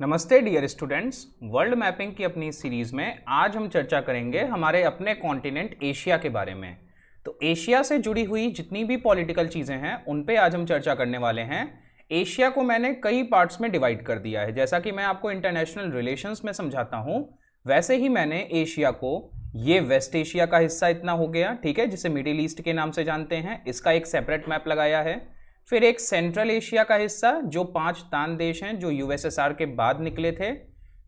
नमस्ते dear students. World mapping की अपनी सीरीज में आज हम चर्चा करेंगे हमारे अपने कॉन्टिनेंट एशिया के बारे में। तो एशिया से जुड़ी हुई जितनी भी पॉलिटिकल चीज़ें हैं उन पे आज हम चर्चा करने वाले हैं। एशिया को मैंने कई पार्ट्स में डिवाइड कर दिया है। जैसा कि मैं आपको इंटरनेशनल रिलेशंस में समझाता हूँ, वैसे ही मैंने एशिया को, ये वेस्ट एशिया का हिस्सा इतना हो गया, ठीक है, जिसे मिडिल ईस्ट के नाम से जानते हैं, इसका एक सेपरेट मैप लगाया है। फिर एक सेंट्रल एशिया का हिस्सा जो 5 तान देश हैं जो यूएसएसआर के बाद निकले थे।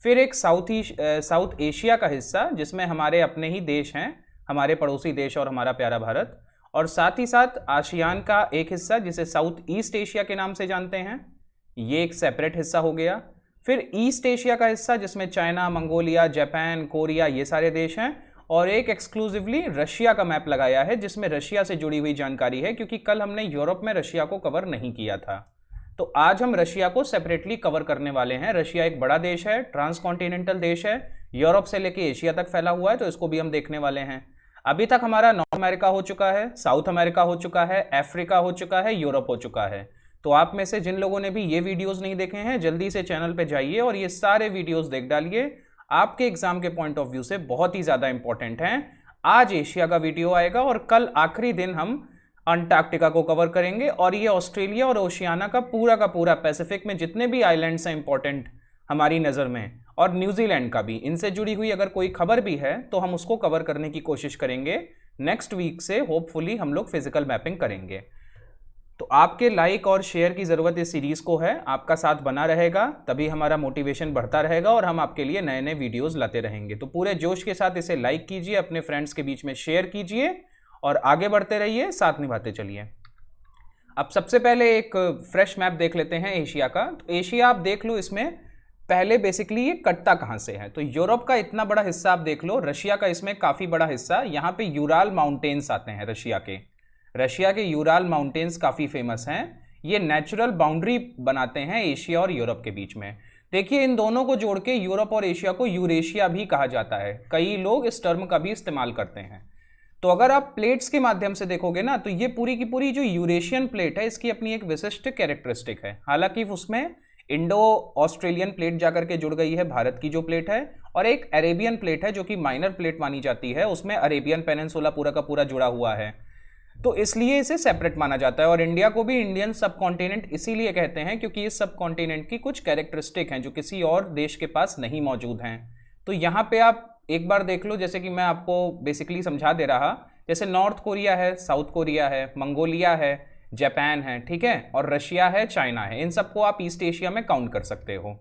फिर एक साउथ एशिया का हिस्सा जिसमें हमारे अपने ही देश हैं, हमारे पड़ोसी देश और हमारा प्यारा भारत। और साथ ही साथ आसियान का एक हिस्सा जिसे साउथ ईस्ट एशिया के नाम से जानते हैं, ये एक सेपरेट हिस्सा हो गया। फिर ईस्ट एशिया का हिस्सा जिसमें चाइना, मंगोलिया, जापान, कोरिया, ये सारे देश हैं। और एक एक्सक्लूसिवली रशिया का मैप लगाया है जिसमें रशिया से जुड़ी हुई जानकारी है, क्योंकि कल हमने यूरोप में रशिया को कवर नहीं किया था। तो आज हम रशिया को सेपरेटली कवर करने वाले हैं। रशिया एक बड़ा देश है, ट्रांसकॉन्टिनेंटल देश है, यूरोप से लेके एशिया तक फैला हुआ है, तो इसको भी हम देखने वाले हैं। अभी तक हमारा नॉर्थ अमेरिका हो चुका है, साउथ अमेरिका हो चुका है, अफ्रीका हो चुका है, यूरोप हो चुका है। तो आप में से जिन लोगों ने भी ये वीडियोस नहीं देखे हैं, जल्दी से चैनल पे जाइए और ये सारे वीडियोस देख डालिए। आपके एग्जाम के पॉइंट ऑफ व्यू से बहुत ही ज्यादा इंपॉर्टेंट हैं। आज एशिया का वीडियो आएगा और कल आखिरी दिन हम अंटार्कटिका को कवर करेंगे। और ये ऑस्ट्रेलिया और ओशियाना का पूरा पैसिफिक में जितने भी आइलैंड्स हैं इंपॉर्टेंट हमारी नज़र में, और न्यूजीलैंड का भी, इनसे जुड़ी हुई अगर कोई खबर भी है तो हम उसको कवर करने की कोशिश करेंगे। नेक्स्ट वीक से होपफुली हम लोग फिजिकल मैपिंग करेंगे। तो आपके लाइक और शेयर की ज़रूरत इस सीरीज़ को है। आपका साथ बना रहेगा तभी हमारा मोटिवेशन बढ़ता रहेगा और हम आपके लिए नए नए वीडियोस लाते रहेंगे। तो पूरे जोश के साथ इसे लाइक कीजिए, अपने फ्रेंड्स के बीच में शेयर कीजिए और आगे बढ़ते रहिए, साथ निभाते चलिए। अब सबसे पहले एक फ्रेश मैप देख लेते हैं एशिया का। तो एशिया आप देख लो, इसमें पहले बेसिकली ये कटता कहाँ से है। तो यूरोप का इतना बड़ा हिस्सा आप देख लो, रशिया का इसमें काफ़ी बड़ा हिस्सा, यहाँ पे यूराल माउंटेन्स आते हैं। रशिया के यूराल माउंटेन्स काफ़ी फेमस हैं। ये नेचुरल बाउंड्री बनाते हैं एशिया और यूरोप के बीच में। देखिए, इन दोनों को जोड़ के यूरोप और एशिया को यूरेशिया भी कहा जाता है। कई लोग इस टर्म का भी इस्तेमाल करते हैं। तो अगर आप प्लेट्स के माध्यम से देखोगे ना, तो ये पूरी की पूरी जो यूरेशियन प्लेट है, इसकी अपनी एक विशिष्ट कैरेक्टरिस्टिक है। हालांकि उसमें इंडो ऑस्ट्रेलियन प्लेट जाकर के जुड़ गई है, भारत की जो प्लेट है, और एक अरेबियन प्लेट है जो कि माइनर प्लेट मानी जाती है। उसमें अरेबियन पेनिनसुला पूरा का पूरा जुड़ा हुआ है, तो इसलिए इसे सेपरेट माना जाता है। और इंडिया को भी इंडियन सब कॉन्टिनेंट इसीलिए कहते हैं क्योंकि इस सब कॉन्टिनेंट की कुछ कैरेक्टरिस्टिक हैं जो किसी और देश के पास नहीं मौजूद हैं। तो यहाँ पे आप एक बार देख लो, जैसे कि मैं आपको बेसिकली समझा दे रहा, जैसे नॉर्थ कोरिया है, साउथ कोरिया है, मंगोलिया है, जापान है, ठीक है, और रशिया है, चाइना है। इन सबको आप ईस्ट एशिया में काउंट कर सकते हो।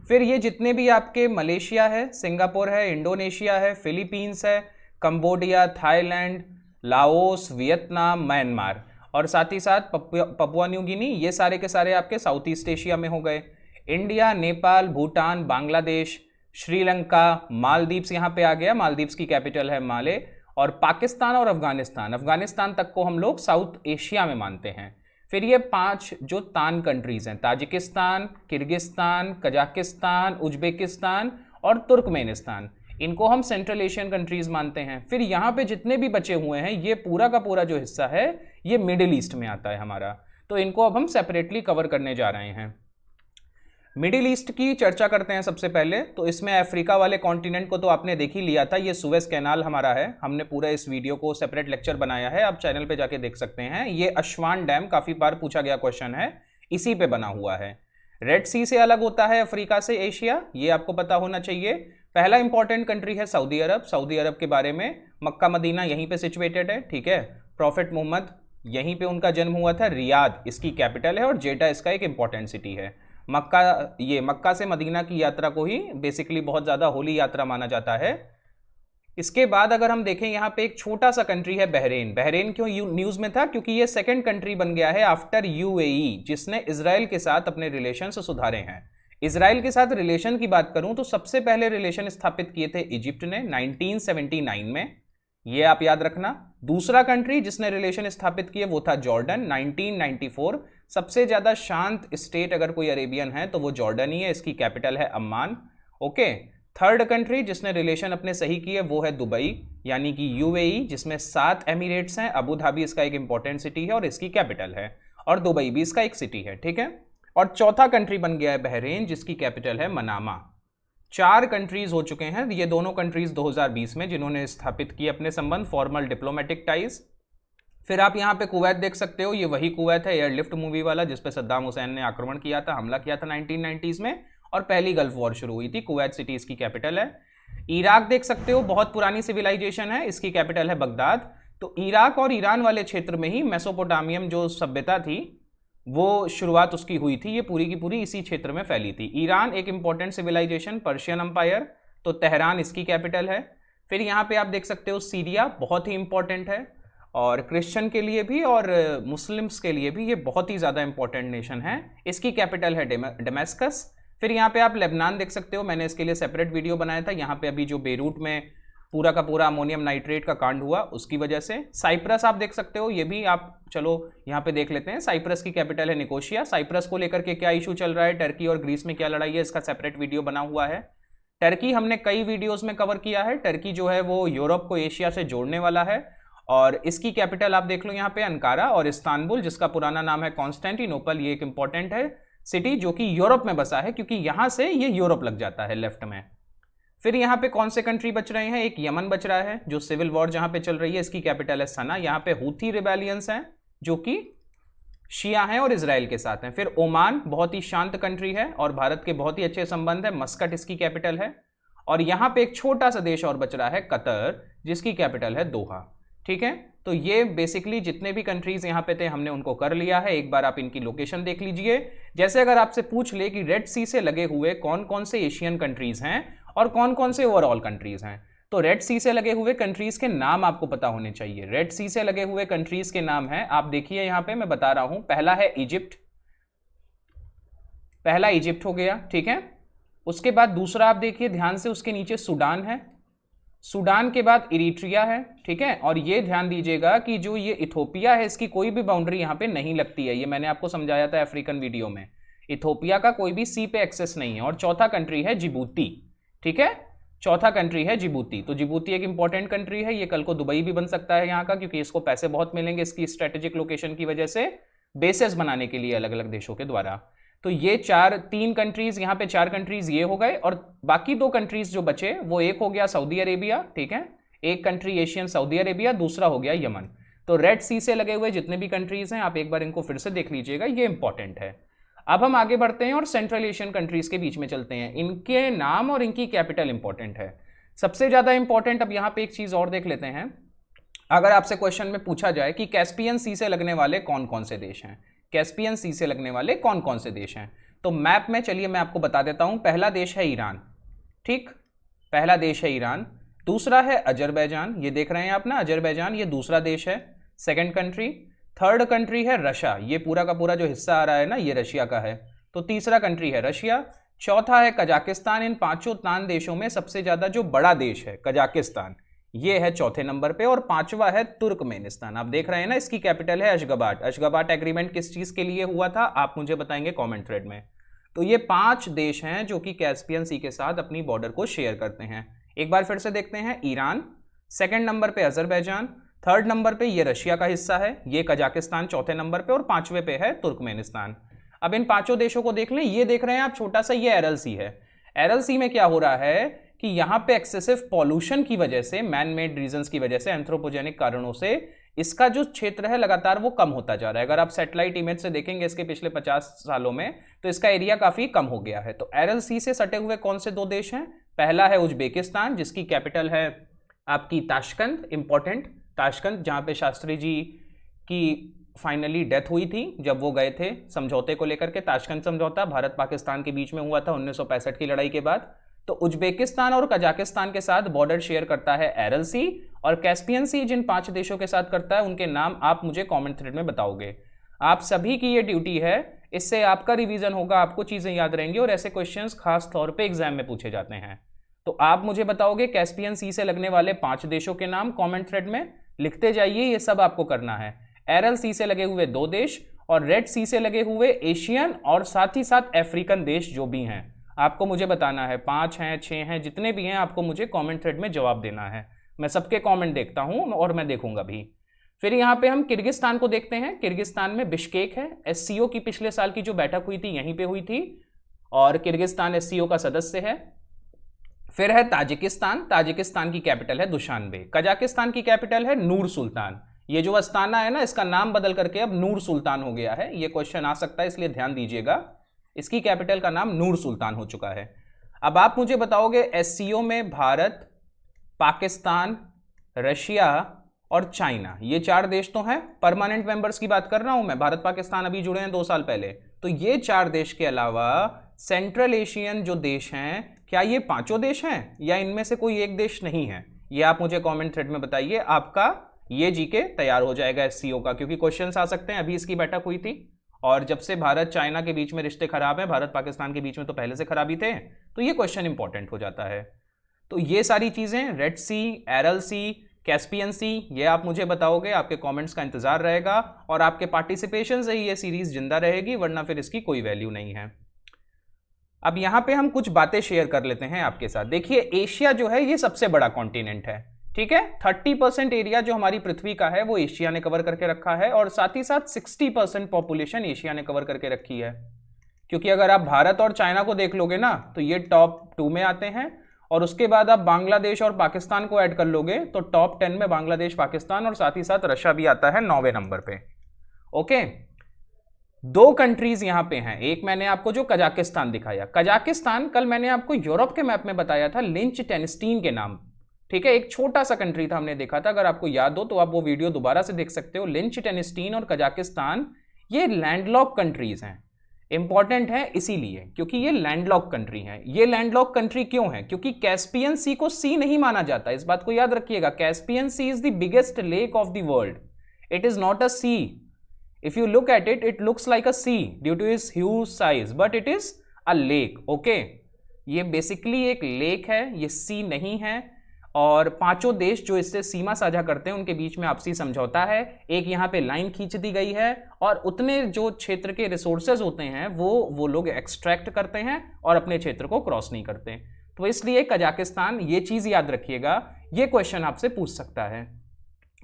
फिर ये जितने भी आपके मलेशिया है, सिंगापुर है, इंडोनेशिया है, फिलीपींस है, Cambodia, Thailand, Laos, Vietnam, Myanmar, और साथ ही साथ पपुआ न्यू गिनी, ये सारे के सारे आपके साउथ ईस्ट एशिया में हो गए। इंडिया, नेपाल, भूटान, बांग्लादेश, श्रीलंका, मालदीव्स यहाँ पे आ गया, मालदीव्स की कैपिटल है माले, और पाकिस्तान और अफगानिस्तान तक को हम लोग साउथ एशिया में मानते हैं। फिर ये 5 जो तान कंट्रीज हैं, ताजिकिस्तान, किर्गिस्तान, कजाकिस्तान, उज्बेकिस्तान और तुर्कमेनिस्तान, इनको हम सेंट्रल एशियन कंट्रीज मानते हैं। फिर यहाँ पे जितने भी बचे हुए हैं, ये पूरा का पूरा जो हिस्सा है ये मिडिल ईस्ट में आता है हमारा। तो इनको अब हम सेपरेटली कवर करने जा रहे हैं। मिडिल ईस्ट की चर्चा करते हैं सबसे पहले। तो इसमें अफ्रीका वाले कॉन्टिनेंट को तो आपने देख ही लिया था, ये सुएज कैनाल हमारा है। हमने पूरा इस वीडियो को सेपरेट लेक्चर बनाया है, आप चैनल पे जाके देख सकते हैं। ये अश्वान डैम काफ़ी बार पूछा गया क्वेश्चन है, इसी पे बना हुआ है। रेड सी से अलग होता है अफ्रीका से एशिया, ये आपको पता होना चाहिए। पहला इंपॉर्टेंट कंट्री है सऊदी अरब। सऊदी अरब के बारे में, मक्का मदीना यहीं पे सिचुएटेड है, ठीक है। प्रॉफिट मोहम्मद यहीं पे उनका जन्म हुआ था। रियाद इसकी कैपिटल है और जेटा इसका एक इंपॉर्टेंट सिटी है। मक्का से मदीना की यात्रा को ही बेसिकली बहुत ज़्यादा होली यात्रा माना जाता है। इसके बाद अगर हम देखें, यहाँ पे एक छोटा सा कंट्री है बहरेन। बहरेन क्यों न्यूज़ में था? क्योंकि ये सेकंड कंट्री बन गया है आफ्टर यूएई, जिसने इजराइल के साथ अपने रिलेशन सुधारे हैं। इजराइल के साथ रिलेशन की बात करूं तो सबसे पहले रिलेशन स्थापित किए थे इजिप्ट ने 1979 में, ये आप याद रखना। दूसरा कंट्री जिसने रिलेशन स्थापित किए वो था जॉर्डन, 1994। सबसे ज्यादा शांत स्टेट अगर कोई अरेबियन है तो वो जॉर्डन ही है, इसकी कैपिटल है अम्मान, ओके। थर्ड कंट्री जिसने रिलेशन अपने सही किए वो है दुबई, यानी कि यूएई, जिसमें 7 एमिरेट्स हैं। अबू धाबी इसका एक इंपॉर्टेंट सिटी है और इसकी कैपिटल है, और दुबई भी इसका एक सिटी है, ठीक है। और चौथा कंट्री बन गया है बहरीन, जिसकी कैपिटल है मनामा। 4 कंट्रीज हो चुके हैं, ये दोनों कंट्रीज 2020 में जिन्होंने स्थापित किए अपने संबंध, फॉर्मल डिप्लोमेटिक टाइज। फिर आप यहाँ पे कुवैत देख सकते हो, ये वही कुवैत है एयरलिफ्ट मूवी वाला जिस पे सद्दाम हुसैन ने आक्रमण किया था, हमला किया था 1990s में, और पहली गल्फ वॉर शुरू हुई थी। कुवैत सिटी इसकी कैपिटल है। इराक देख सकते हो, बहुत पुरानी सिविलाइजेशन है, इसकी कैपिटल है बगदाद। तो इराक और ईरान वाले क्षेत्र में ही मेसोपोटामियम जो सभ्यता थी वो शुरुआत उसकी हुई थी, ये पूरी की पूरी इसी क्षेत्र में फैली थी। ईरान एक इंपॉर्टेंट सिविलाइजेशन, पर्शियन अंपायर, तो तेहरान इसकी कैपिटल है। फिर यहाँ पे आप देख सकते हो सीरिया, बहुत ही इंपॉर्टेंट है, और क्रिश्चियन के लिए भी और मुस्लिम्स के लिए भी ये बहुत ही ज़्यादा इंपॉर्टेंट नेशन है, इसकी कैपिटल है डेमेस्कस। फिर यहाँ पे आप लेबनान देख सकते हो, मैंने इसके लिए सेपरेट वीडियो बनाया था। यहाँ पे अभी जो बेरूट में पूरा का पूरा अमोनियम नाइट्रेट का कांड हुआ उसकी वजह से। साइप्रस आप देख सकते हो, ये भी आप चलो यहाँ पे देख लेते हैं। साइप्रस की कैपिटल है निकोशिया। साइप्रस को लेकर के क्या इशू चल रहा है, टर्की और ग्रीस में क्या लड़ाई है, इसका सेपरेट वीडियो बना हुआ है। टर्की हमने कई वीडियोज में कवर किया है। टर्की जो है वो यूरोप को एशिया से जोड़ने वाला है, और इसकी कैपिटल आप देख लो यहाँ पे अंकारा, और इस्तांबुल जिसका पुराना नाम है कॉन्स्टेंटिनोपल, ये एक इंपॉर्टेंट है सिटी जो कि यूरोप में बसा है, क्योंकि यहां से ये यूरोप लग जाता है लेफ्ट में। फिर यहाँ पे कौन से कंट्री बच रहे हैं, एक यमन बच रहा है जो सिविल वॉर जहां पे चल रही है, इसकी कैपिटल है सना। यहाँ पे हूथी रिबेलियंस हैं जो कि शिया हैं और इजराइल के साथ हैं। फिर ओमान बहुत ही शांत कंट्री है और भारत के बहुत ही अच्छे संबंध है, मस्कट इसकी कैपिटल है। और यहाँ पे एक छोटा सा देश और बच रहा है कतर, जिसकी कैपिटल है दोहा। ठीक है, तो ये बेसिकली जितने भी कंट्रीज यहाँ पे थे हमने उनको कर लिया है। एक बार आप इनकी लोकेशन देख लीजिए। जैसे अगर आपसे पूछ ले कि रेड सी से लगे हुए कौन कौन से एशियन कंट्रीज हैं और कौन कौन से ओवरऑल कंट्रीज हैं, तो रेड सी से लगे हुए कंट्रीज के नाम आपको पता होने चाहिए। रेड सी से लगे हुए कंट्रीज के नाम हैं, आप देखिए यहाँ पे मैं बता रहा हूं। पहला है इजिप्ट, पहला इजिप्ट हो गया, ठीक है। उसके बाद दूसरा आप देखिए ध्यान से, उसके नीचे सूडान है, सूडान के बाद इरिट्रिया है, ठीक है। और ये ध्यान दीजिएगा कि जो ये इथोपिया है इसकी कोई भी बाउंड्री यहाँ पे नहीं लगती है, ये मैंने आपको समझाया था अफ्रीकन वीडियो में। इथोपिया का कोई भी सी पे एक्सेस नहीं है। और चौथा कंट्री है जिबूती, ठीक है, चौथा कंट्री है जिबूती। तो जिबूती एक इंपॉर्टेंट कंट्री है, ये कल को दुबई भी बन सकता है यहाँ का, क्योंकि इसको पैसे बहुत मिलेंगे इसकी स्ट्रेटेजिक लोकेशन की वजह से, बेसेस बनाने के लिए अलग अलग देशों के द्वारा। तो ये तीन कंट्रीज, यहाँ पे 4 कंट्रीज ये हो गए, और बाकी 2 कंट्रीज जो बचे वो एक हो गया सऊदी अरेबिया, ठीक है, एक कंट्री एशियन सऊदी अरेबिया, दूसरा हो गया यमन। तो रेड सी से लगे हुए जितने भी कंट्रीज हैं आप एक बार इनको फिर से देख लीजिएगा, ये इंपॉर्टेंट है। अब हम आगे बढ़ते हैं और सेंट्रल एशियन कंट्रीज के बीच में चलते हैं। इनके नाम और इनकी कैपिटल इंपॉर्टेंट है, सबसे ज्यादा इंपॉर्टेंट। अब यहाँ पे एक चीज और देख लेते हैं। अगर आपसे क्वेश्चन में पूछा जाए कि कैस्पियन सी से लगने वाले कौन कौन से देश हैं, कैस्पियन सी से लगने वाले कौन कौन से देश हैं, तो मैप में चलिए मैं आपको बता देता हूं। पहला देश है ईरान, ठीक, पहला देश है ईरान। दूसरा है अजरबैजान, ये देख रहे हैं आप ना, अजरबैजान ये दूसरा देश है, सेकंड कंट्री। थर्ड कंट्री है रशिया, ये पूरा का पूरा जो हिस्सा आ रहा है ना ये रशिया का है, तो तीसरा कंट्री है रशिया। चौथा है कजाकिस्तान। इन पांचों तान देशों में सबसे ज्यादा जो बड़ा देश है कजाकिस्तान, ये है चौथे नंबर पे, और पांचवा है तुर्कमेनिस्तान। आप देख रहे हैं ना, इसकी कैपिटल है अशगाबाट। अशगाबाट एग्रीमेंट किस चीज के लिए हुआ था आप मुझे बताएंगे कमेंट थ्रेड में। तो ये 5 देश हैं जो कि कैस्पियन सी के साथ अपनी बॉर्डर को शेयर करते हैं। एक बार फिर से देखते हैं, ईरान, सेकंड नंबर पे अजरबैजान, थर्ड नंबर पे ये रशिया का हिस्सा है, ये कजाकिस्तान चौथे नंबर पे, और 5वें पे है तुर्कमेनिस्तान। अब इन 5 देशों को देख लें। ये देख रहे हैं आप छोटा सा, ये एरल सी है। एरल सी में क्या हो रहा है कि यहाँ पे एक्सेसिव पॉल्यूशन की वजह से, मैन मेड रीजंस की वजह से, एंथ्रोपोजेनिक कारणों से इसका जो क्षेत्र है लगातार वो कम होता जा रहा है। अगर आप सैटेलाइट इमेज से देखेंगे इसके पिछले 50 सालों में, तो इसका एरिया काफी कम हो गया है। तो एरल सी से सटे हुए कौन से 2 देश हैं, पहला है उज्बेकिस्तान जिसकी कैपिटल है आपकी ताशकंद, इंपॉर्टेंट ताशकंद, जहां पे शास्त्री जी की फाइनली डेथ हुई थी जब वो गए थे समझौते को लेकर के। ताशकंद समझौता भारत पाकिस्तान के बीच में हुआ था 1965 की लड़ाई के बाद। तो उज्बेकिस्तान और कजाकिस्तान के साथ बॉर्डर शेयर करता है एरल सी, और कैस्पियन सी जिन 5 देशों के साथ करता है उनके नाम आप मुझे कमेंट थ्रेड में बताओगे। आप सभी की ये ड्यूटी है, इससे आपका रिवीजन होगा, आपको चीजें याद रहेंगी, और ऐसे क्वेश्चंस खास तौर पे एग्जाम में पूछे जाते हैं। तो आप मुझे बताओगे कैस्पियन सी से लगने वाले 5 देशों के नाम, कमेंट थ्रेड में लिखते जाइए, ये सब आपको करना है। एरल सी से लगे हुए 2 देश और रेड सी से लगे हुए एशियन और साथ ही साथ अफ्रीकन देश जो भी हैं, आपको मुझे बताना है। 5 हैं, 6 हैं, जितने भी हैं आपको मुझे कमेंट थ्रेड में जवाब देना है। मैं सबके कमेंट देखता हूं और मैं देखूंगा भी। फिर यहाँ पे हम किर्गिस्तान को देखते हैं। किर्गिस्तान में बिश्केक है। एससीओ की पिछले साल की जो बैठक हुई थी यहीं पे हुई थी और किर्गिस्तान एससीओ का सदस्य है। फिर है ताजिकिस्तान। ताजिकिस्तान की कैपिटल है दुशानबे। कजाकिस्तान की कैपिटल है नूर सुल्तान। ये जो अस्ताना है ना, इसका नाम बदल करके अब नूर सुल्तान हो गया है। ये क्वेश्चन आ सकता है, इसलिए ध्यान दीजिएगा। इसकी कैपिटल का नाम नूर सुल्तान हो चुका है। अब आप मुझे बताओगे एससीओ में भारत, पाकिस्तान, रशिया और चाइना, ये 4 देश तो हैं। परमानेंट मेंबर्स की बात कर रहा हूं मैं। भारत पाकिस्तान अभी जुड़े हैं 2 साल पहले। तो ये 4 देश के अलावा सेंट्रल एशियन जो देश हैं, क्या ये 5 देश हैं या इनमें से कोई एक देश नहीं है? ये आप मुझे कमेंट थ्रेड में बताइए। आपका ये जीके तैयार हो जाएगा एससीओ का, क्योंकि क्वेश्चंस आ सकते हैं। अभी इसकी बैठक हुई थी और जब से भारत चाइना के बीच में रिश्ते खराब हैं, भारत पाकिस्तान के बीच में तो पहले से खराबी थे, तो ये क्वेश्चन इंपॉर्टेंट हो जाता है। तो ये सारी चीजें, रेड सी, एरल सी, कैस्पियन सी, ये आप मुझे बताओगे। आपके कमेंट्स का इंतजार रहेगा और आपके पार्टिसिपेशन से ही ये सीरीज जिंदा रहेगी, वरना फिर इसकी कोई वैल्यू नहीं है। अब यहां पे हम कुछ बातें शेयर कर लेते हैं आपके साथ। देखिए, एशिया जो है ये सबसे बड़ा कॉन्टिनेंट है, ठीक है। 30% एरिया जो हमारी पृथ्वी का है वो एशिया ने कवर करके रखा है और साथ ही साथ 60% पॉपुलेशन एशिया ने कवर करके रखी है। क्योंकि अगर आप भारत और चाइना को देख लोगे ना, तो ये टॉप 2 में आते हैं और उसके बाद आप बांग्लादेश और पाकिस्तान को ऐड कर लोगे तो टॉप 10 में बांग्लादेश, पाकिस्तान और साथ ही साथ रशिया भी आता है 9वें नंबर पे। ओके, 2 कंट्रीज यहां पे हैं। एक मैंने आपको जो कजाकिस्तान दिखाया, कजाकिस्तान कल मैंने आपको यूरोप के मैप में बताया था लिंचटेनस्टीन के नाम, ठीक है। एक छोटा सा कंट्री था, हमने देखा था। अगर आपको याद हो तो आप वो वीडियो दोबारा से देख सकते हो। लिंचटेनस्टीन और कजाकिस्तान ये लैंडलॉक कंट्रीज हैं। इंपॉर्टेंट है इसीलिए क्योंकि ये लैंडलॉक कंट्री हैं। ये लैंडलॉक कंट्री क्यों है? क्योंकि कैस्पियन सी को सी नहीं माना जाता, इस बात को याद रखिएगा। Caspian Sea is the biggest lake of the world. It is not a sea. If you look at it, it looks like a sea due to its huge size, but it is a lake. Okay, ये basically एक lake है, ये सी नहीं है। और 5 देश जो इससे सीमा साझा करते हैं उनके बीच में आपसी समझौता है। एक यहाँ पे लाइन खींच दी गई है और उतने जो क्षेत्र के रिसोर्सेज होते हैं वो लोग एक्सट्रैक्ट करते हैं और अपने क्षेत्र को क्रॉस नहीं करते। तो इसलिए कजाकिस्तान, ये चीज याद रखिएगा। ये क्वेश्चन आपसे पूछ सकता है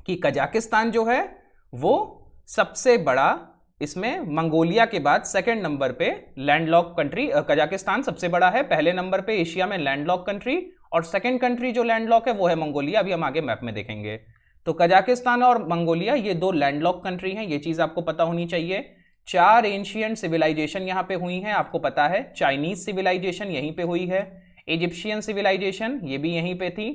कि कजाकिस्तान जो है वो सबसे बड़ा, इसमें मंगोलिया के बाद 2nd नंबर पे लैंडलॉक कंट्री कजाकिस्तान सबसे बड़ा है। पहले नंबर पे एशिया में लैंडलॉक कंट्री और 2nd कंट्री जो लैंडलॉक है वो है मंगोलिया। अभी हम आगे मैप में देखेंगे। तो कजाकिस्तान और मंगोलिया ये 2 लैंडलॉक कंट्री हैं, ये चीज आपको पता होनी चाहिए। 4 एंशिएंट सिविलाइजेशन यहाँ पे हुई हैं, आपको पता है। चाइनीज सिविलाइजेशन यहीं पे हुई है, इजिप्शियन सिविलाइजेशन ये भी यहीं पे थी,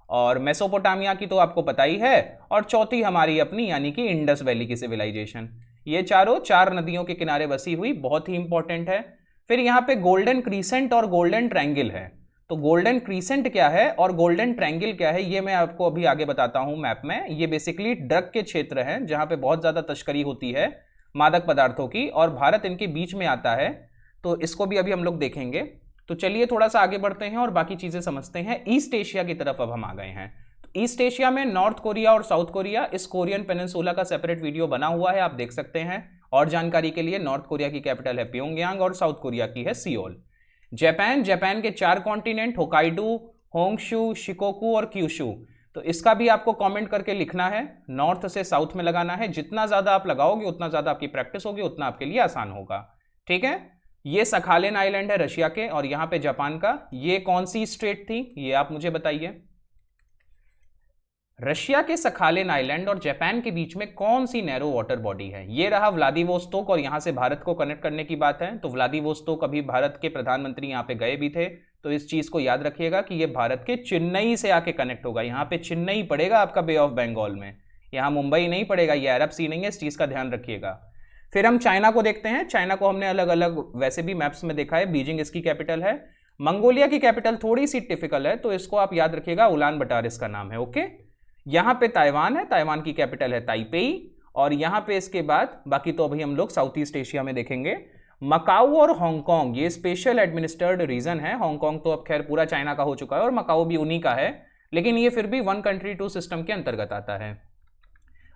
और मेसोपोटामिया की तो आपको पता ही है, और चौथी हमारी अपनी यानी कि इंडस वैली की सिविलाइजेशन। ये चारों 4 नदियों के किनारे बसी हुई, बहुत ही इंपॉर्टेंट है। फिर यहाँ पे गोल्डन क्रीसेंट और गोल्डन ट्रायंगल है। तो गोल्डन क्रीसेंट क्या है और गोल्डन ट्रायंगल क्या है, ये मैं आपको अभी आगे बताता हूं मैप में। ये बेसिकली ड्रग के क्षेत्र हैं जहां पे बहुत ज्यादा तस्करी होती है मादक पदार्थों की, और भारत इनके बीच में आता है। तो इसको भी अभी हम लोग देखेंगे। तो चलिए थोड़ा सा आगे बढ़ते हैं और बाकी चीजें समझते हैं। ईस्ट एशिया की तरफ अब हम आ गए हैं। तो ईस्ट एशिया में नॉर्थ कोरिया और साउथ कोरिया, इस कोरियन पेनिनसुला का सेपरेट वीडियो बना हुआ है, आप देख सकते हैं। और जानकारी के लिए, नॉर्थ कोरिया की कैपिटल है प्योंगयांग और साउथ कोरिया की है सियोल। जापान, जापान के 4 कॉन्टिनेंट, होकाइडो, होंगशू, शिकोकू और क्यूशू। तो इसका भी आपको कमेंट करके लिखना है, नॉर्थ से साउथ में लगाना है। जितना ज्यादा आप लगाओगे उतना ज्यादा आपकी प्रैक्टिस होगी, उतना आपके लिए आसान होगा, ठीक है। ये सखालिन आइलैंड है रशिया के, और यहाँ पे जापान का। ये कौन सी स्टेट थी ये आप मुझे बताइए। रशिया के सखालिन आइलैंड और जापान के बीच में कौन सी नैरो वाटर बॉडी है? ये रहा व्लादिवोस्तोक, और यहां से भारत को कनेक्ट करने की बात है। तो व्लादिवोस्तोक अभी भारत के प्रधानमंत्री यहां पे गए भी थे, तो इस चीज को याद रखिएगा कि ये भारत के चेन्नई से आके कनेक्ट होगा। यहाँ पे चेन्नई पड़ेगा आपका बे ऑफ बंगाल में, यहाँ मुंबई नहीं पड़ेगा, ये अरब सी नहीं है, इस चीज का ध्यान रखिएगा। फिर हम चाइना को देखते हैं। चाइना को हमने अलग अलग वैसे भी मैप्स में देखा है, बीजिंग इसकी कैपिटल है। मंगोलिया की कैपिटल थोड़ी सी टिपिकल है, तो इसको आप याद रखिएगा, उलान बटार इसका नाम है। ओके, यहां पे ताइवान है, ताइवान की कैपिटल है ताइपेई, और यहां पे इसके बाद बाकी तो अभी हम लोग साउथ ईस्ट एशिया में देखेंगे। मकाऊ और हांगकांग ये स्पेशल एडमिनिस्टर्ड रीजन है। हांगकांग तो अब खैर पूरा चाइना का हो चुका है और मकाऊ भी उन्हीं का है, लेकिन ये फिर भी 1 कंट्री 2 सिस्टम के अंतर्गत आता है।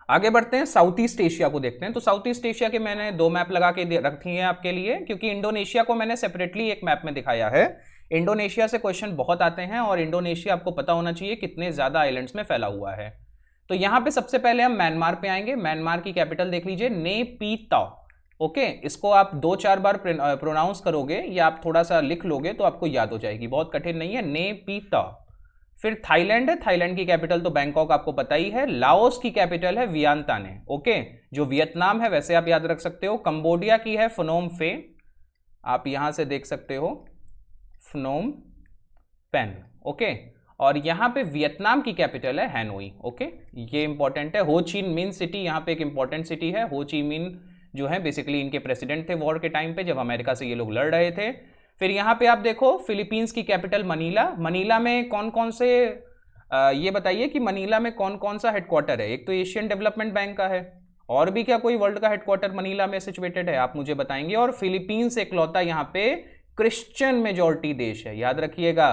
आगे बढ़ते हैं, साउथ ईस्ट एशिया को देखते हैं। तो साउथ ईस्ट एशिया के मैंने 2 मैप लगा के रखी है आपके लिए, क्योंकि इंडोनेशिया को मैंने सेपरेटली एक मैप में दिखाया है। इंडोनेशिया से क्वेश्चन बहुत आते हैं और इंडोनेशिया आपको पता होना चाहिए कितने ज्यादा आइलैंड्स में फैला हुआ है। तो यहां पे सबसे पहले हम म्यांमार पे आएंगे। म्यांमार की कैपिटल देख लीजिए, नेपीताओ। ओके, इसको आप 2-4 बार प्रोनाउंस करोगे या आप थोड़ा सा लिख लोगे तो आपको याद हो जाएगी, बहुत कठिन नहीं है, नेपीताओ। फिर थाईलैंड है, थाईलैंड की कैपिटल तो बैंकॉक आपको पता ही है। लाओस की कैपिटल है वियंताने। ओके, जो वियतनाम है वैसे आप याद रख सकते हो। कंबोडिया की है फनोम फे, आप यहां से देख सकते हो, फनोम पेन। ओके, और यहां पे वियतनाम की कैपिटल है हैनोई। ओके, ये इंपॉर्टेंट है। हो ची मिन सिटी यहां पे एक इंपॉर्टेंट सिटी है। हो ची मिन जो है बेसिकली इनके प्रेसिडेंट थे वॉर के टाइम पे, जब अमेरिका से ये लोग लड़ रहे थे। फिर यहाँ पे आप देखो फिलीपींस की कैपिटल मनीला। मनीला में कौन कौन से ये बताइए कि मनीला में कौन कौन सा हेडक्वार्टर है? एक तो एशियन डेवलपमेंट बैंक का है, और भी क्या कोई वर्ल्ड का हेडक्वार्टर मनीला में सिचुएटेड है? आप मुझे बताएंगे। और फिलीपींस एकलौता यहाँ पे क्रिश्चियन मेजोरिटी देश है, याद रखिएगा,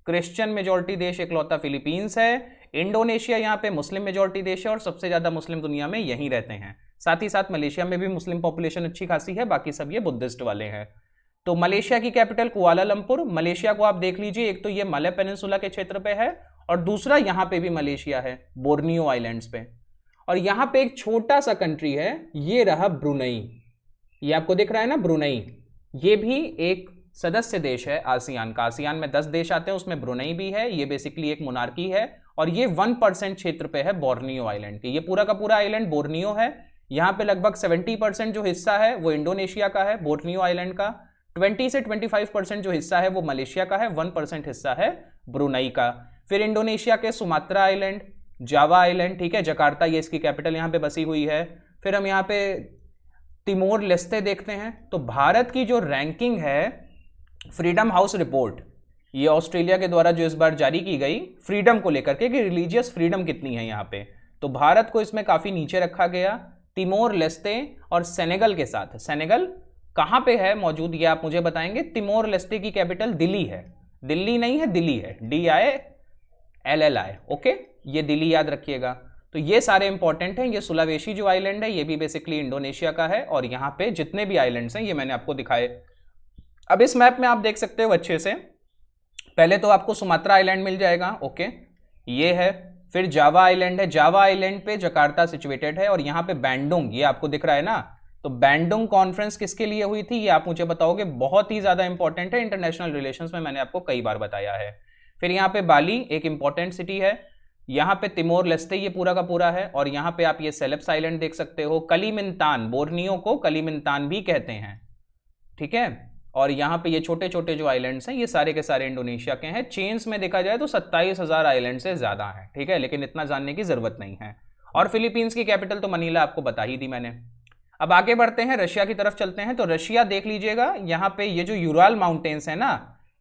क्रिश्चियन मेजोरिटी देश एकलौता फिलीपींस है। इंडोनेशिया यहाँ पे मुस्लिम मेजोरिटी देश है और सबसे ज्यादा मुस्लिम दुनिया में यहीं रहते हैं। साथ ही साथ मलेशिया में भी मुस्लिम पॉपुलेशन अच्छी खासी है, बाकी सब ये बुद्धिस्ट वाले हैं। तो मलेशिया की कैपिटल कुआलालंपुर। मलेशिया को आप देख लीजिए, एक तो ये मलय पेनिनसुला के क्षेत्र पे है और दूसरा यहां पे भी मलेशिया है, बोर्नियो आइलैंड्स पे। और यहां पे एक छोटा सा कंट्री है, ये रहा ब्रुनई। ये आपको दिख रहा है ना, ब्रुनई। ये भी एक सदस्य देश है आसियान का। आसियान में 10 देश आते हैं, उसमें ब्रुनई भी है। ये बेसिकली एक मोनार्की है और ये 1% क्षेत्र पे है बोर्नियो आइलैंड के। ये पूरा का पूरा आइलैंड बोर्नियो है। यहाँ पे लगभग 70% जो हिस्सा है वो इंडोनेशिया का है, बोर्नियो आइलैंड का। 20 से 25% जो हिस्सा है वो मलेशिया का है, 1% हिस्सा है ब्रुनई का। फिर इंडोनेशिया के सुमात्रा आइलैंड, जावा आइलैंड, ठीक है, जकार्ता ये इसकी कैपिटल यहाँ पे बसी हुई है। फिर हम यहाँ पे तिमोर लेस्ते देखते हैं। तो भारत की जो रैंकिंग है, फ्रीडम हाउस रिपोर्ट, ये ऑस्ट्रेलिया के द्वारा जो इस बार जारी की गई फ्रीडम को लेकर के कि रिलीजियस फ्रीडम कितनी है यहाँ पे, तो भारत को इसमें काफी नीचे रखा गया, तिमोर लेस्ते और सेनेगल के साथ। सेनेगल कहां पे है मौजूद ये आप मुझे बताएंगे। तिमोर लेस्ते की कैपिटल दिल्ली है, दिल्ली नहीं है, दिल्ली है, DILLI। ओके, ये दिल्ली याद रखिएगा। तो ये सारे इंपॉर्टेंट हैं। ये सुलावेशी जो आइलैंड है ये भी बेसिकली इंडोनेशिया का है, और यहाँ पे जितने भी आइलैंड्स हैं ये मैंने आपको दिखाए। अब इस मैप में आप देख सकते हो अच्छे से, पहले तो आपको सुमात्रा आइलैंड मिल जाएगा। ओके, ये है। फिर जावा आइलैंड है, जावा आइलैंड पे जकार्ता सिचुएटेड है। और यहाँ पे बैंडुंग, ये आपको दिख रहा है ना, तो बैंडुंग कॉन्फ्रेंस किसके लिए हुई थी ये आप मुझे बताओगे। बहुत ही ज्यादा इंपॉर्टेंट है, इंटरनेशनल रिलेशंस में मैंने आपको कई बार बताया है। फिर यहाँ पे बाली एक इंपॉर्टेंट सिटी है। यहाँ पे तिमोर लेस्ते ये पूरा का पूरा है। और यहाँ पे आप ये सेलेब्स आइलैंड देख सकते हो। कलिमिंतान, बोर्नियो को कलिमिंतान भी कहते हैं, ठीक है। और यहाँ पे ये छोटे छोटे जो आइलैंड्स हैं ये सारे के सारे इंडोनेशिया के हैं। चेन्स में देखा जाए तो 27,000 आइलैंड से ज्यादा है, ठीक है, लेकिन इतना जानने की जरूरत नहीं है। और फिलीपींस की कैपिटल तो मनीला आपको बता ही दी मैंने। अब आगे बढ़ते हैं, रशिया की तरफ चलते हैं। तो रशिया देख लीजिएगा, यहाँ पे ये जो यूराल माउंटेन्स है ना,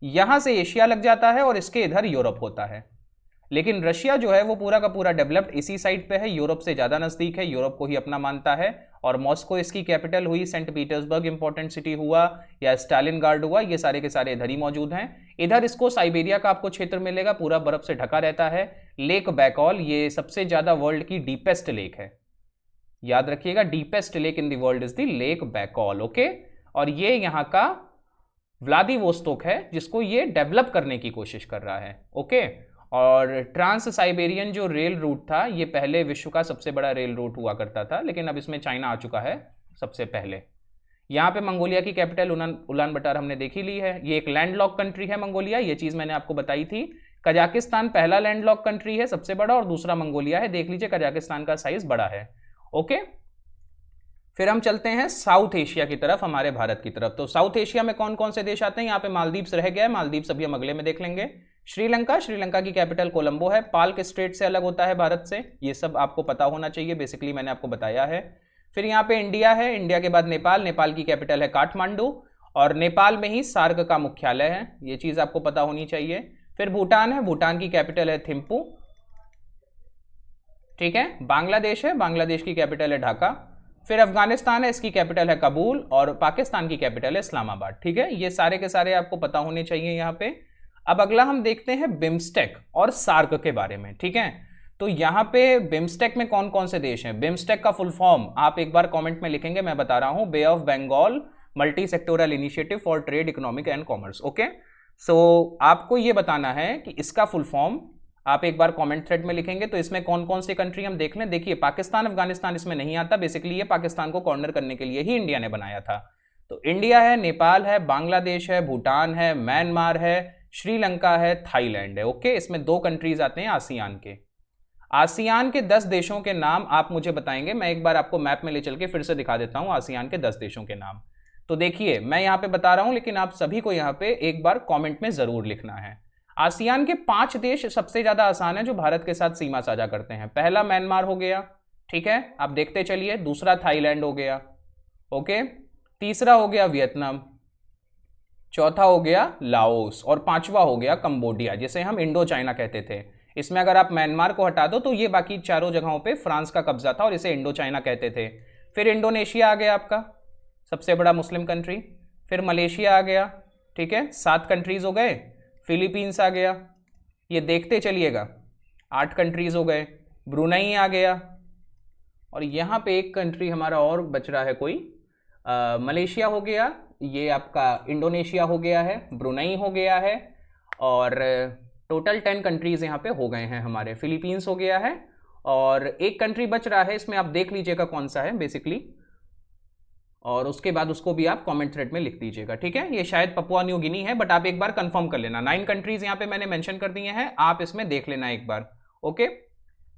यहां से एशिया लग जाता है और इसके इधर यूरोप होता है। लेकिन रशिया जो है वो पूरा का पूरा डेवलप्ड इसी साइड पे है, यूरोप से ज्यादा नजदीक है, यूरोप को ही अपना मानता है। और मॉस्को इसकी कैपिटल हुई, सेंट पीटर्सबर्ग इंपॉर्टेंट सिटी हुआ, या स्टालिनग्राड हुआ, ये सारे के सारे इधर ही मौजूद हैं। इधर इसको साइबेरिया का आपको क्षेत्र मिलेगा, पूरा बर्फ से ढका रहता है। लेक बैकॉल, ये सबसे ज्यादा वर्ल्ड की डीपेस्ट लेक है, याद रखिएगा, deepest lake in the world is the lake Baikal. Okay, और ये यहाँ का व्लादिवोस्तोक है जिसको ये डेवलप करने की कोशिश कर रहा है। ओके, और ट्रांस साइबेरियन जो रेल रूट था ये पहले विश्व का सबसे बड़ा रेल रूट हुआ करता था, लेकिन अब इसमें चाइना आ चुका है सबसे पहले। यहाँ पे मंगोलिया की कैपिटल उलान बटार हमने देखी ली है। ये एक लैंडलॉक कंट्री है मंगोलिया, ये चीज मैंने आपको बताई थी। कजाकिस्तान पहला लैंडलॉक कंट्री है सबसे बड़ा, और दूसरा मंगोलिया है। देख लीजिए कजाकिस्तान का साइज बड़ा है। ओके, फिर हम चलते हैं साउथ एशिया की तरफ, हमारे भारत की तरफ। तो साउथ एशिया में कौन कौन से देश आते हैं? यहाँ पे मालदीव्स रह गया है, मालदीव्स अभी हम अगले में देख लेंगे। श्रीलंका, श्रीलंका की कैपिटल कोलंबो है। पाल्क स्ट्रेट से अलग होता है भारत से, ये सब आपको पता होना चाहिए, बेसिकली मैंने आपको बताया है। फिर यहाँ पे इंडिया है, इंडिया के बाद नेपाल, नेपाल की कैपिटल है काठमांडू, और नेपाल में ही सार्क का मुख्यालय है, ये चीज आपको पता होनी चाहिए। फिर भूटान है, भूटान की कैपिटल है थिम्पू, ठीक है। बांग्लादेश है, बांग्लादेश की कैपिटल है ढाका। फिर अफगानिस्तान है, इसकी कैपिटल है काबुल, और पाकिस्तान की कैपिटल है इस्लामाबाद, ठीक है। ये सारे के सारे आपको पता होने चाहिए यहाँ पे। अब अगला हम देखते हैं बिम्स्टेक और सार्क के बारे में, ठीक है। तो यहाँ पे बिम्स्टेक में कौन कौन से देश हैं? बिम्स्टेक का फुल फॉर्म आप एक बार कमेंट में लिखेंगे, मैं बता रहा हूँ, Bay of Bengal multi sectoral initiative for trade, economic and commerce. Okay, so आपको ये बताना है कि इसका फुल फॉर्म आप एक बार कमेंट थ्रेड में लिखेंगे तो इसमें कौन कौन सी कंट्री हम देख लें। देखिए पाकिस्तान अफगानिस्तान इसमें नहीं आता, बेसिकली ये पाकिस्तान को कॉर्नर करने के लिए ही इंडिया ने बनाया था। तो इंडिया है, नेपाल है, बांग्लादेश है, भूटान है, म्यांमार है, श्रीलंका है, थाईलैंड है। ओके, इसमें 2 कंट्रीज आते हैं आसियान के। आसियान के 10 देशों के नाम आप मुझे बताएंगे। मैं एक बार आपको मैप में ले चल के फिर से दिखा देता हूं आसियान के 10 देशों के नाम। तो देखिए मैं यहां पे बता रहा हूं, लेकिन आप सभी को यहां पे एक बार कमेंट में जरूर लिखना है। आसियान के 5 देश सबसे ज्यादा आसान है जो भारत के साथ सीमा साझा करते हैं। पहला म्यांमार हो गया, ठीक है, आप देखते चलिए। दूसरा थाईलैंड हो गया, ओके। तीसरा हो गया वियतनाम, चौथा हो गया लाओस, और 5वां हो गया कंबोडिया, जिसे हम इंडो चाइना कहते थे। इसमें अगर आप म्यांमार को हटा दो तो ये बाकी चारों जगहों पे फ्रांस का कब्जा था और इसे इंडो चाइना कहते थे। फिर इंडोनेशिया आ गया आपका, सबसे बड़ा मुस्लिम कंट्री। फिर मलेशिया आ गया, ठीक है, 7 कंट्रीज हो गए। फिलीपींस आ गया, ये देखते चलिएगा 8 कंट्रीज हो गए। ब्रुनई आ गया, और यहाँ पे एक कंट्री हमारा और बच रहा है कोई, मलेशिया हो गया, ये आपका इंडोनेशिया हो गया है, ब्रुनई हो गया है, और टोटल 10 कंट्रीज यहाँ पे हो गए हैं हमारे। फिलीपींस हो गया है, और एक कंट्री बच रहा है, इसमें आप देख लीजिएगा कौन सा है बेसिकली, और उसके बाद उसको भी आप कमेंट थ्रेड में लिख दीजिएगा, ठीक है। ये शायद पपुआ न्यू गिनी है, बट आप एक बार कंफर्म कर लेना। 9 कंट्रीज यहाँ पे मैंने मेंशन कर दिए हैं, आप इसमें देख लेना एक बार, ओके।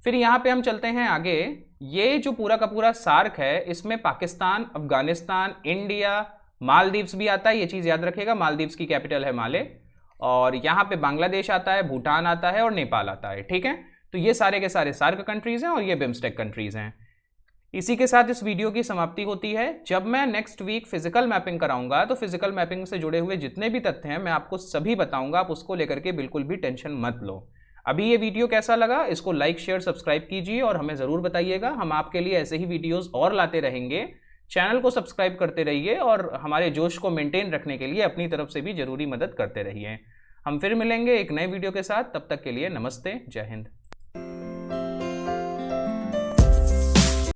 फिर यहाँ पे हम चलते हैं आगे। ये जो पूरा का पूरा सार्क है, इसमें पाकिस्तान, अफगानिस्तान, इंडिया, मालदीव्स भी आता है, ये चीज़ याद रखिएगा। मालदीव्स की कैपिटल है माले, और यहाँ पे बांग्लादेश आता है, भूटान आता है, और नेपाल आता है, ठीक है। तो ये सारे के सारे सार्क कंट्रीज हैं और ये बिम्स्टेक कंट्रीज हैं। इसी के साथ इस वीडियो की समाप्ति होती है। जब मैं नेक्स्ट वीक फिजिकल मैपिंग कराऊंगा तो फिजिकल मैपिंग से जुड़े हुए जितने भी तथ्य हैं मैं आपको सभी बताऊंगा, आप उसको लेकर के बिल्कुल भी टेंशन मत लो। अभी ये वीडियो कैसा लगा, इसको लाइक शेयर सब्सक्राइब कीजिए और हमें ज़रूर बताइएगा। हम आपके लिए ऐसे ही वीडियोस और लाते रहेंगे। चैनल को सब्सक्राइब करते रहिए और हमारे जोश को मेंटेन रखने के लिए अपनी तरफ से भी ज़रूरी मदद करते रहिए। हम फिर मिलेंगे एक नए वीडियो के साथ, तब तक के लिए नमस्ते, जय हिंद।